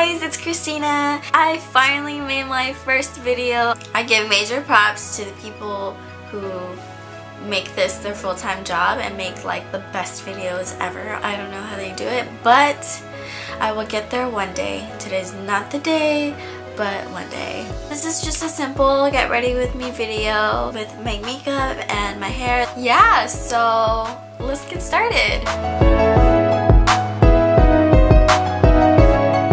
guys, it's Christina. I finally made my first video. I give major props to the people who make this their full-time job and make like the best videos ever. I don't know how they do it, but I will get there one day. Today's not the day, but one day. This is just a simple get ready with me video with my makeup and my hair. Yeah, so let's get started.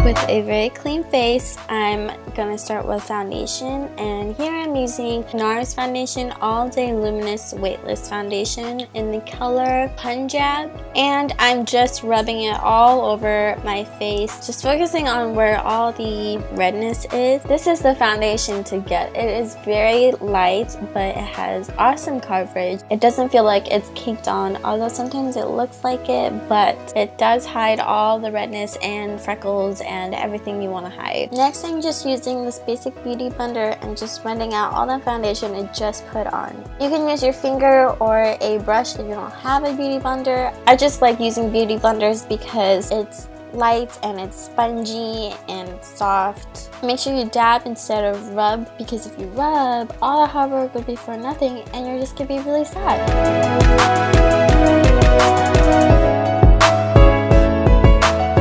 With a very clean face, I'm gonna start with foundation, and here I'm using NARS foundation All Day Luminous Weightless foundation in the color Punjab, and I'm just rubbing it all over my face, just focusing on where all the redness is. This is the foundation to get. It is very light, but it has awesome coverage. It doesn't feel like it's caked on, although sometimes it looks like it, but it does hide all the redness and freckles and everything you want to hide. Next, I'm just using this basic beauty blender and just blending out all the foundation I just put on. You can use your finger or a brush if you don't have a beauty blender. I just like using beauty blenders because it's light and it's spongy and it's soft. Make sure you dab instead of rub, because if you rub, all the hard work would be for nothing and you're just gonna be really sad.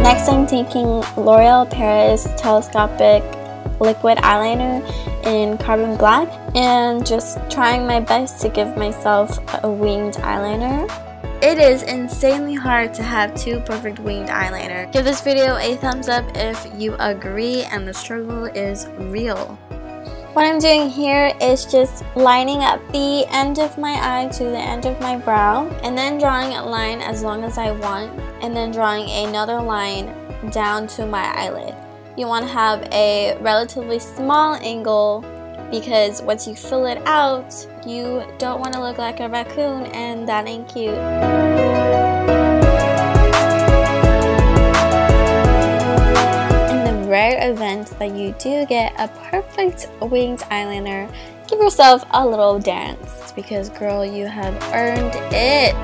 Next, I'm taking Loréal Paris Telescopic liquid eyeliner in carbon black and just trying my best to give myself a winged eyeliner. It is insanely hard to have two perfect winged eyeliner. Give this video a thumbs up if you agree and the struggle is real. What I'm doing here is just lining up the end of my eye to the end of my brow, and then drawing a line as long as I want, and then drawing another line down to my eyelid. You want to have a relatively small angle because once you fill it out, you don't want to look like a raccoon, and that ain't cute. Rare event that you do get a perfect winged eyeliner, give yourself a little dance, because girl, you have earned it.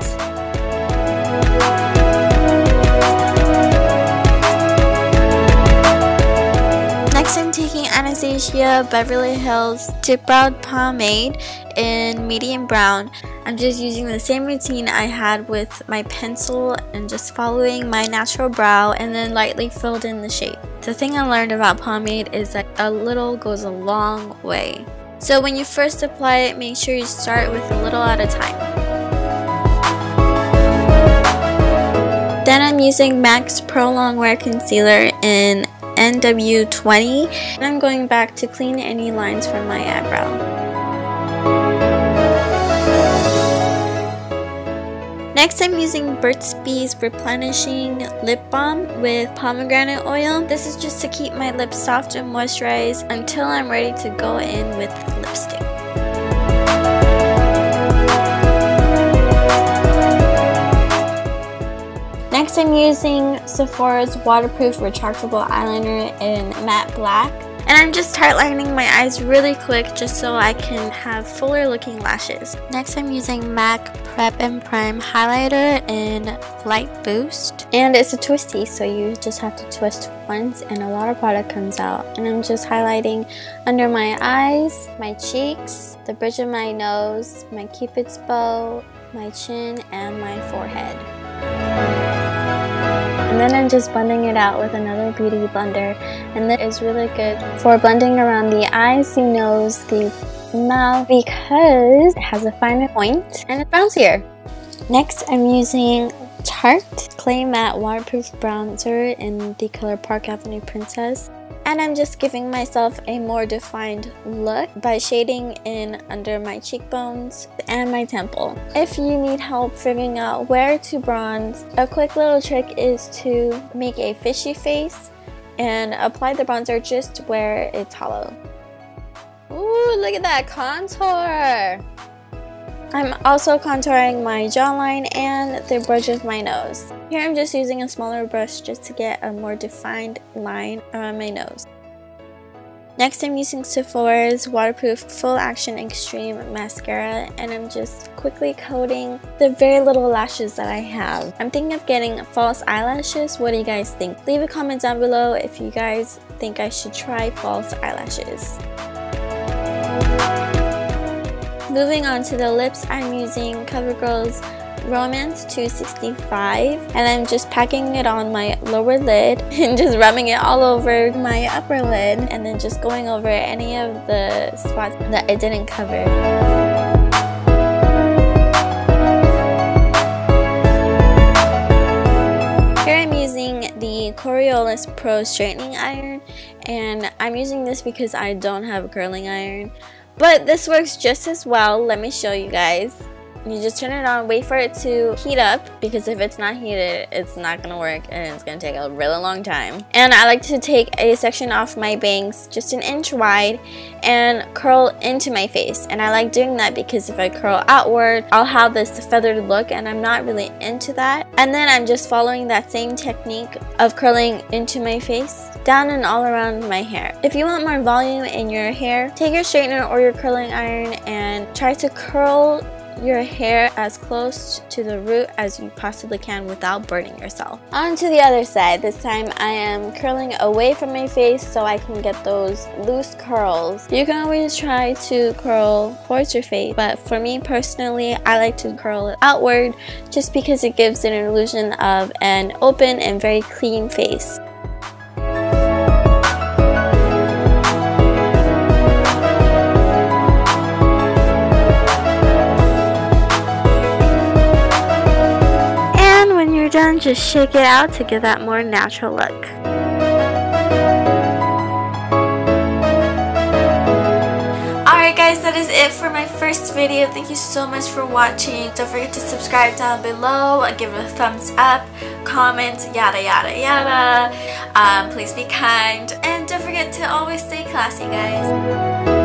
Next, I'm taking Anastasia Beverly Hills Tip Brow Pomade in medium brown. I'm just using the same routine I had with my pencil and just following my natural brow and then lightly filled in the shape. The thing I learned about pomade is that a little goes a long way. So when you first apply it, make sure you start with a little at a time. Then I'm using MAC's Pro Longwear Concealer in NW20, and I'm going back to clean any lines from my eyebrow. Next, I'm using Burt's Bees Replenishing Lip Balm with pomegranate oil. This is just to keep my lips soft and moisturized until I'm ready to go in with lipstick. Next, I'm using Sephora's waterproof retractable eyeliner in matte black. And I'm just tightlining my eyes really quick just so I can have fuller looking lashes. Next, I'm using MAC Prep and Prime highlighter in Light Boost. And it's a twisty, so you just have to twist once and a lot of product comes out. And I'm just highlighting under my eyes, my cheeks, the bridge of my nose, my cupid's bow, my chin, and my forehead. And then I'm just blending it out with another beauty blender, and that is really good for blending around the eyes, the nose, the mouth, because it has a finer point and it's bouncier. Next, I'm using Tarte Clay Matte Waterproof Bronzer in the color Park Avenue Princess. And I'm just giving myself a more defined look by shading in under my cheekbones and my temple. If you need help figuring out where to bronze, a quick little trick is to make a fishy face and apply the bronzer just where it's hollow. Ooh, look at that contour! I'm also contouring my jawline and the bridge of my nose. Here I'm just using a smaller brush just to get a more defined line around my nose. Next, I'm using Sephora's waterproof full action extreme mascara, and I'm just quickly coating the very little lashes that I have. I'm thinking of getting false eyelashes. What do you guys think? Leave a comment down below if you guys think I should try false eyelashes. Moving on to the lips, I'm using Covergirl's Romance 265, and I'm just packing it on my lower lid and just rubbing it all over my upper lid, and then just going over any of the spots that it didn't cover. Here I'm using the Corioliss Pro straightening iron, and I'm using this because I don't have a curling iron, but this works just as well. Let me show you guys. You just turn it on, wait for it to heat up, because if it's not heated, it's not gonna work and it's gonna take a really long time. And I like to take a section off my bangs, just an inch wide, and curl into my face. And I like doing that because if I curl outward, I'll have this feathered look, and I'm not really into that. And then I'm just following that same technique of curling into my face, down and all around my hair. If you want more volume in your hair, take your straightener or your curling iron and try to curl your hair as close to the root as you possibly can without burning yourself. On to the other side. This time I am curling away from my face so I can get those loose curls. You can always try to curl towards your face, but for me personally, I like to curl it outward just because it gives an illusion of an open and very clean face. Done, just shake it out to give that more natural look. Alright guys, that is it for my first video. Thank you so much for watching. Don't forget to subscribe down below, give it a thumbs up, comment, yada yada yada. Please be kind, and don't forget to always stay classy, guys.